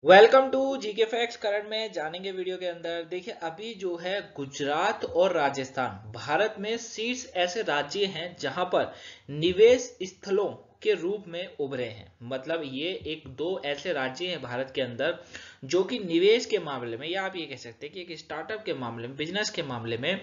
Welcome to GK facts. Current में जानेंगे video के अंदर। देखिए, अभी जो है गुजरात और राजस्थान भारत में शीर्ष ऐसे राज्य हैं जहां पर निवेश स्थलों के रूप में उभरे हैं। मतलब ये एक दो ऐसे राज्य हैं भारत के अंदर जो कि निवेश के मामले में, या आप ये कह सकते हैं कि एक स्टार्टअप के मामले में, बिजनेस के मामले में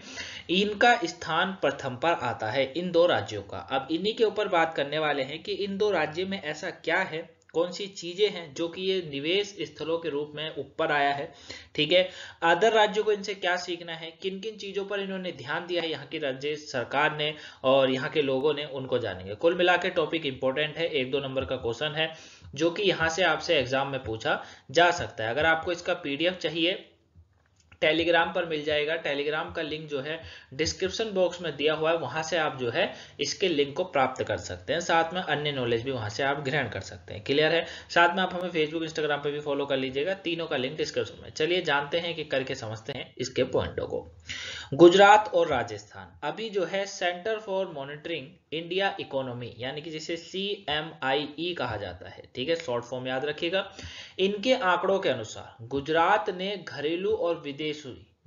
इनका स्थान प्रथम पर आता है, इन दो राज्यों का। अब इन्हीं के ऊपर बात करने वाले हैं कि इन दो राज्यों में ऐसा क्या है, कौन सी चीजें हैं जो कि ये निवेश स्थलों के रूप में ऊपर आया है। ठीक है, अदर राज्यों को इनसे क्या सीखना है, किन किन चीजों पर इन्होंने ध्यान दिया है यहाँ की राज्य सरकार ने और यहाँ के लोगों ने, उनको जानेंगे। कुल मिला के टॉपिक इंपॉर्टेंट है, 1-2 नंबर का क्वेश्चन है जो कि यहाँ से आपसे एग्जाम में पूछा जा सकता है। अगर आपको इसका पीडीएफ चाहिए, टेलीग्राम पर मिल जाएगा। टेलीग्राम का लिंक जो है डिस्क्रिप्शन बॉक्स में दिया हुआ है, वहां से आप जो है इसके लिंक को प्राप्त कर सकते हैं। साथ में अन्य नॉलेज भी वहां से आप ग्रहण कर सकते हैं। क्लियर है? साथ में आप हमें फेसबुक इंस्टाग्राम पे भी फॉलो कर लीजिएगा, तीनों का लिंक डिस्क्रिप्शन में। चलिए जानते हैं कि करके समझते हैं इसके पॉइंटों को। गुजरात और राजस्थान अभी जो है centre for monitoring India economy, यानी कि जिसे CMIE कहा जाता है, ठीक है, शॉर्ट फॉर्म याद रखिएगा। इनके आंकड़ों के अनुसार गुजरात ने घरेलू और विदेशी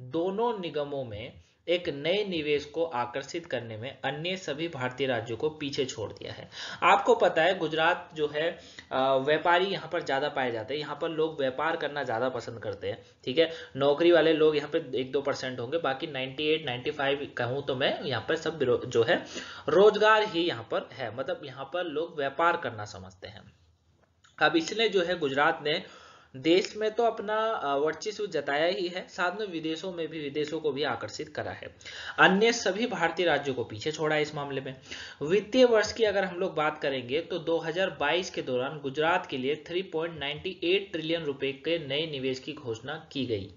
दोनों निगमों में एक नए निवेश को आकर्षित करने में अन्य सभी भारतीय राज्यों को पीछे छोड़ दिया है। आपको पता है गुजरात जो है व्यापारी यहाँ पर ज्यादा पाए जाते हैं, यहाँ पर लोग व्यापार करना ज्यादा पसंद करते हैं। ठीक है, नौकरी वाले लोग यहाँ पे 1-2% होंगे, बाकी 98-95 कहूँ तो मैं यहाँ पर सब जो है रोजगार ही यहाँ पर है। मतलब यहाँ पर लोग व्यापार करना समझते हैं। अब इसने जो है गुजरात ने देश में तो अपना वर्चस्व जताया ही है, साथ में विदेशों में भी, विदेशों को भी आकर्षित करा है। अन्य सभी भारतीय राज्यों को पीछे छोड़ा है इस मामले में। वित्तीय वर्ष की अगर हम लोग बात करेंगे तो 2022 के दौरान गुजरात के लिए 3.98 ट्रिलियन रुपए के नए निवेश की घोषणा की गई,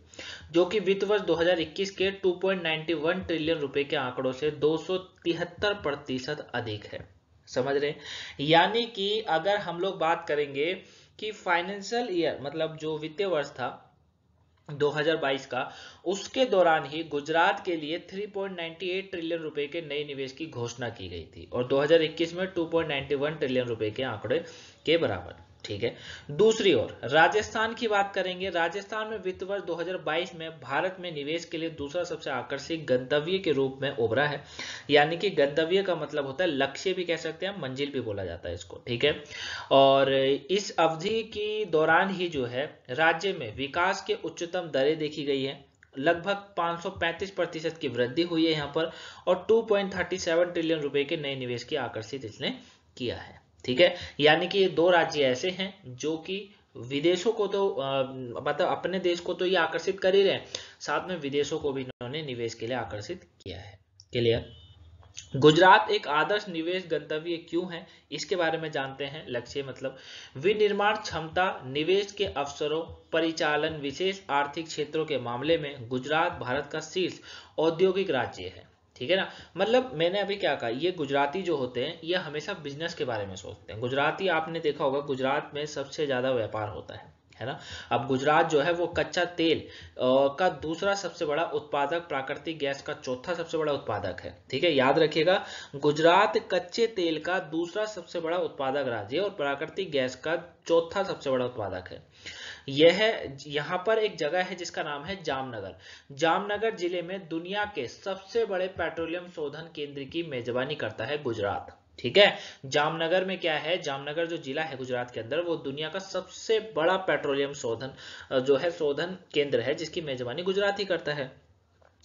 जो कि वित्त वर्ष 2021 के 2.91 ट्रिलियन रुपए के आंकड़ों से 273% अधिक है। समझ रहे हैं? यानी कि अगर हम लोग बात करेंगे कि फाइनेंशियल ईयर, मतलब जो वित्तीय वर्ष था 2022 का, उसके दौरान ही गुजरात के लिए 3.98 ट्रिलियन रुपए के नए निवेश की घोषणा की गई थी और 2021 में 2.91 ट्रिलियन रुपए के आंकड़े के बराबर। ठीक है, दूसरी ओर राजस्थान की बात करेंगे। राजस्थान में वित्त वर्ष 2022 में भारत में निवेश के लिए दूसरा सबसे आकर्षक गंतव्य के रूप में उभरा है। यानी कि गंतव्य का मतलब होता है लक्ष्य भी कह सकते हैं, मंजिल भी बोला जाता है इसको। ठीक है, और इस अवधि के दौरान ही जो है राज्य में विकास के उच्चतम दरें देखी गई है। लगभग 535% की वृद्धि हुई है यहाँ पर, और 2.37 ट्रिलियन रुपए के नए निवेश की आकर्षित इसने किया है। ठीक है, यानी कि ये दो राज्य ऐसे हैं जो कि विदेशों को तो मतलब अपने देश को तो ये आकर्षित कर ही रहे हैं, साथ में विदेशों को भी इन्होंने निवेश के लिए आकर्षित किया है। क्लियर? गुजरात एक आदर्श निवेश गंतव्य क्यों है, इसके बारे में जानते हैं। लक्ष्य मतलब विनिर्माण क्षमता, निवेश के अवसरों, परिचालन, विशेष आर्थिक क्षेत्रों के मामले में गुजरात भारत का शीर्ष औद्योगिक राज्य है। ठीक है ना? मतलब मैंने अभी क्या कहा, ये गुजराती जो होते हैं ये हमेशा बिजनेस के बारे में सोचते हैं। गुजराती, आपने देखा होगा गुजरात में सबसे ज्यादा व्यापार होता है ना? अब गुजरात जो है वो कच्चा तेल का दूसरा सबसे बड़ा उत्पादक, प्राकृतिक गैस का चौथा सबसे बड़ा उत्पादक है। ठीक है, याद रखिएगा, गुजरात कच्चे तेल का दूसरा सबसे बड़ा उत्पादक राज्य है और प्राकृतिक गैस का चौथा सबसे बड़ा उत्पादक है। यह यहाँ पर एक जगह है जिसका नाम है जामनगर। जामनगर जिले में दुनिया के सबसे बड़े पेट्रोलियम शोधन केंद्र की मेजबानी करता है गुजरात। ठीक है, जामनगर में क्या है, जामनगर जो जिला है गुजरात के अंदर, वो दुनिया का सबसे बड़ा पेट्रोलियम शोधन जो है शोधन केंद्र है, जिसकी मेजबानी गुजरात ही करता है।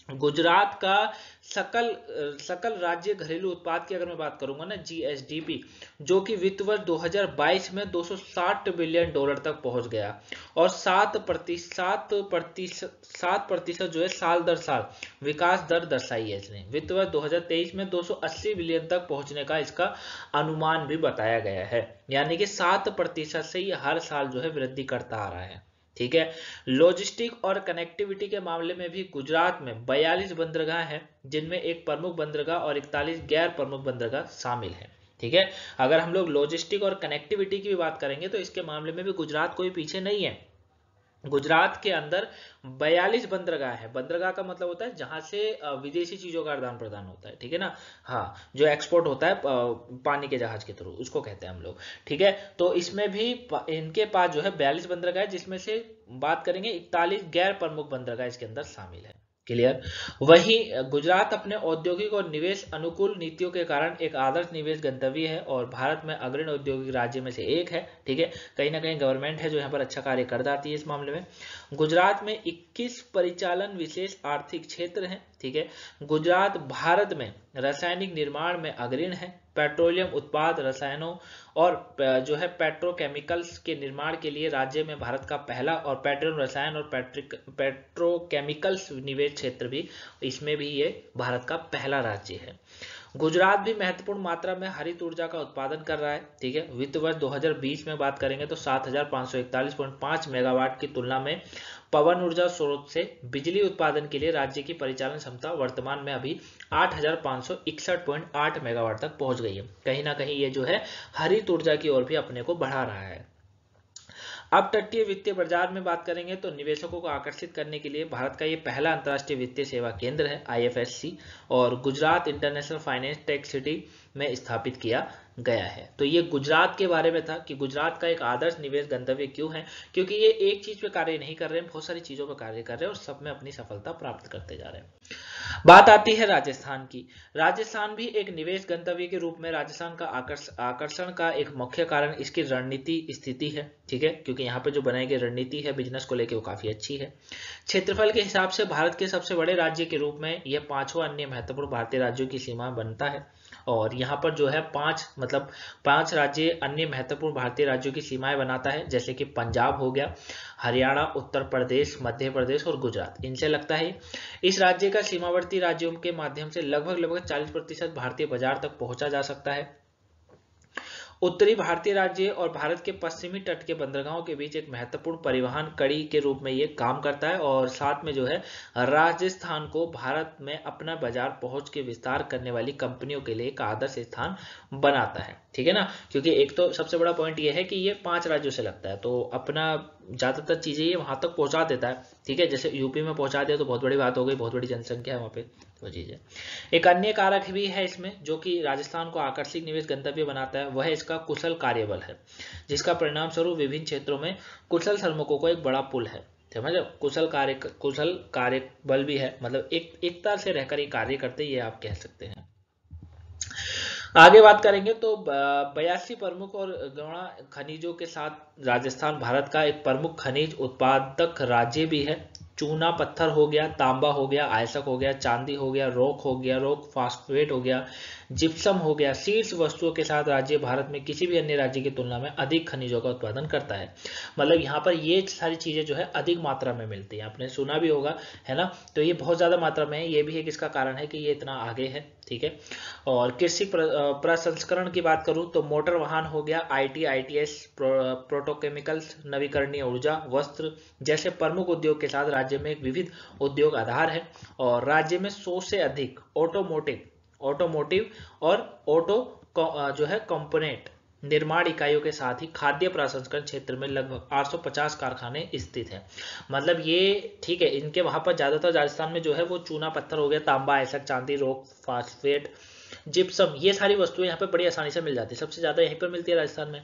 गुजरात का सकल सकल राज्य घरेलू उत्पाद की अगर मैं बात करूंगा ना, GSDP, जो कि वित्त वर्ष 2022 में $260 बिलियन तक पहुंच गया और 7% जो है साल दर साल विकास दर दर्शाई है इसने। वित्त वर्ष 2023 में 280 बिलियन तक पहुंचने का इसका अनुमान भी बताया गया है। यानी कि 7% से ये हर साल जो है वृद्धि करता आ रहा है। ठीक है, लॉजिस्टिक और कनेक्टिविटी के मामले में भी गुजरात में 42 बंदरगाह हैं, जिनमें एक प्रमुख बंदरगाह और 41 गैर प्रमुख बंदरगाह शामिल हैं। ठीक है, अगर हम लोग लॉजिस्टिक और कनेक्टिविटी की भी बात करेंगे तो इसके मामले में भी गुजरात कोई पीछे नहीं है। गुजरात के अंदर 42 बंदरगाह है। बंदरगाह का मतलब होता है जहां से विदेशी चीजों का आदान प्रदान होता है, ठीक है ना। हाँ, जो एक्सपोर्ट होता है पानी के जहाज के थ्रू, उसको कहते हैं हम लोग, ठीक है। तो इसमें भी इनके पास जो है 42 बंदरगाह है, जिसमें से बात करेंगे 41 गैर प्रमुख बंदरगाह इसके अंदर शामिल है। क्लियर। वहीं गुजरात अपने औद्योगिक और निवेश अनुकूल नीतियों के कारण एक आदर्श निवेश गंतव्य है और भारत में अग्रणी औद्योगिक राज्य में से एक है, ठीक है। कहीं ना कहीं गवर्नमेंट है जो यहाँ पर अच्छा कार्य कर जाती है इस मामले में। गुजरात में 21 परिचालन विशेष आर्थिक क्षेत्र हैं, ठीक है। गुजरात भारत में रासायनिक निर्माण में अग्रणी है। पेट्रोलियम उत्पाद, रसायनों और जो है पेट्रोकेमिकल्स के निर्माण के लिए राज्य में भारत का पहला, और पेट्रोलियम, रसायन और पेट्रोकेमिकल्स निवेश क्षेत्र भी, इसमें भी ये भारत का पहला राज्य है। गुजरात भी महत्वपूर्ण मात्रा में हरित ऊर्जा का उत्पादन कर रहा है, ठीक है। वित्त वर्ष 2020 में बात करेंगे तो 7541.5 मेगावाट की तुलना में पवन ऊर्जा स्रोत से बिजली उत्पादन के लिए राज्य की परिचालन क्षमता वर्तमान में अभी 8561.8 मेगावाट तक पहुंच गई है। कहीं ना कहीं ये जो है हरित ऊर्जा की ओर भी अपने को बढ़ा रहा है। अब तटीय वित्तीय बाजार में बात करेंगे तो निवेशकों को आकर्षित करने के लिए भारत का ये पहला अंतर्राष्ट्रीय वित्तीय सेवा केंद्र है, IFSC, और Gujarat international finance tech city में स्थापित किया गया है। तो ये गुजरात के बारे में था कि गुजरात का एक आदर्श निवेश गंतव्य क्यों है, क्योंकि ये एक चीज पे कार्य नहीं कर रहे हैं, बहुत सारी चीजों पर कार्य कर रहे हैं और सब में अपनी सफलता प्राप्त करते जा रहे हैं। बात आती है राजस्थान की। राजस्थान भी एक निवेश गंतव्य के रूप में राजस्थान का आकर्षण का एक मुख्य कारण इसकी रणनीति स्थिति है, ठीक है, क्योंकि यहाँ पे जो बनाई गई रणनीति है बिजनेस को लेकर वो काफी अच्छी है। क्षेत्रफल के हिसाब से भारत के सबसे बड़े राज्य के रूप में यह 5वां अन्य महत्वपूर्ण भारतीय राज्यों की सीमा बनता है, और यहाँ पर जो है 5 राज्य अन्य महत्वपूर्ण भारतीय राज्यों की सीमाएं बनाता है, जैसे कि पंजाब हो गया, हरियाणा, उत्तर प्रदेश, मध्य प्रदेश और गुजरात, इनसे लगता है। इस राज्य का सीमावर्ती राज्यों के माध्यम से लगभग 40% भारतीय बाजार तक पहुंचा जा सकता है। उत्तरी भारतीय राज्य और भारत के पश्चिमी तट के बंदरगाहों के बीच एक महत्वपूर्ण परिवहन कड़ी के रूप में ये काम करता है, और साथ में जो है राजस्थान को भारत में अपना बाजार पहुंच के विस्तार करने वाली कंपनियों के लिए एक आदर्श स्थान बनाता है, ठीक है ना। क्योंकि एक तो सबसे बड़ा पॉइंट ये है कि ये 5 राज्यों से लगता है, तो अपना ज्यादातर चीजें ये वहां तक पहुंचा देता है, ठीक है। जैसे यूपी में पहुंचा दिया तो बहुत बड़ी बात हो गई, बहुत बड़ी जनसंख्या है वहां पे, वो चीज है। एक अन्य कारक भी है इसमें जो कि राजस्थान को आकर्षक निवेश गंतव्य बनाता है, वह इसका कुशल कार्यबल है, जिसका परिणाम स्वरूप विभिन्न क्षेत्रों में कुशल श्रमिकों को एक बड़ा पुल है। समझ, कुशल कार्य बल भी है, मतलब एकता से रहकर ये कार्य करते, ये आप कह सकते हैं। आगे बात करेंगे तो 82 प्रमुख और गौण खनिजों के साथ राजस्थान भारत का एक प्रमुख खनिज उत्पादक राज्य भी है। चूना पत्थर हो गया, तांबा हो गया, आयस्क हो गया, चांदी हो गया, रॉक हो गया, रॉक फास्फेट हो गया, जिप्सम हो गया, शीर्ष वस्तुओं के साथ राज्य भारत में किसी भी अन्य राज्य की तुलना में अधिक खनिजों का उत्पादन करता है। मतलब यहाँ पर ये सारी चीजें जो है अधिक मात्रा में मिलती हैं, आपने सुना भी होगा, है ना। तो ये बहुत ज्यादा मात्रा में है, ये भी एक इसका कारण है कि ये इतना आगे है, ठीक है। और कृषि प्रसंस्करण की बात करूं तो मोटर वाहन हो गया, IT, ITS, प्रोटोकेमिकल्स, नवीकरणीय ऊर्जा, वस्त्र जैसे प्रमुख उद्योग के साथ राज्य में एक विविध उद्योग आधार है, और राज्य में 100 से अधिक ऑटोमोटिव और ऑटो जो है कंपोनेंट निर्माण इकाइयों के साथ ही खाद्य प्रसंस्करण क्षेत्र में लगभग 850 कारखाने स्थित हैं। मतलब ये ठीक है, इनके वहां पर ज्यादातर राजस्थान में जो है वो चूना पत्थर हो गया, तांबा, आयस्क, चांदी, रॉक फास्फेट, जिप्सम, ये सारी वस्तुएं यहाँ पे बड़ी आसानी से मिल जाती है, सबसे ज्यादा यहीं पर मिलती है राजस्थान में।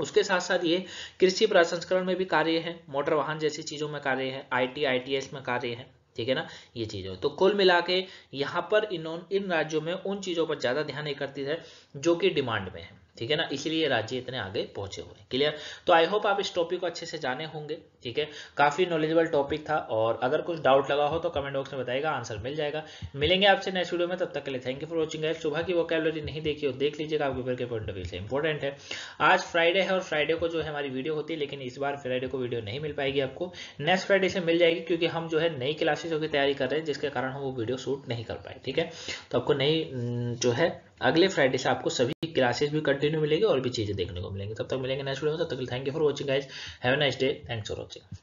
उसके साथ साथ ये कृषि प्रसंस्करण में भी कार्य है, मोटर वाहन जैसी चीजों में कार्य है, IT, ITS में कार्य है, ठीक है ना, ये चीजें। तो कुल मिला के यहाँ पर इन राज्यों में उन चीजों पर ज्यादा ध्यान एकत्रित है जो कि डिमांड में है, ठीक है ना, इसीलिए राज्य इतने आगे पहुंचे हुए हैं। क्लियर। तो आई होप आप इस टॉपिक को अच्छे से जाने होंगे, ठीक है। काफी नॉलेजेबल टॉपिक था, और अगर कुछ डाउट लगा हो तो कमेंट बॉक्स में बताइएगा, आंसर मिल जाएगा। मिलेंगे आपसे नेक्स्ट वीडियो में, तब तक के लिए thank you for watching guys. सुबह की वोकैबुलरी नहीं देखी हो देख लीजिएगा, आपके पेपर के पॉइंट ऑफ व्यू से इंपॉर्टेंट है। आज फ्राइडे है और फ्राइडे को जो है हमारी वीडियो होती है, लेकिन इस बार फ्राइडे को वीडियो नहीं मिल पाएगी आपको, नेक्स्ट फ्राइडे से मिल जाएगी, क्योंकि हम जो है नई क्लासेस की तैयारी कर रहे हैं, जिसके कारण हम वो वीडियो शूट नहीं कर पाए, ठीक है। तो आपको नई जो है अगले फ्राइडे से आपको सभी क्लासेस भी कंटिन्यू मिलेंगे और भी चीजें देखने को मिलेंगी। तब तक मिलेंगे नेक्स्ट वीडियो में, तब तक thank you for watching guys, have a nice day, thanks for watching.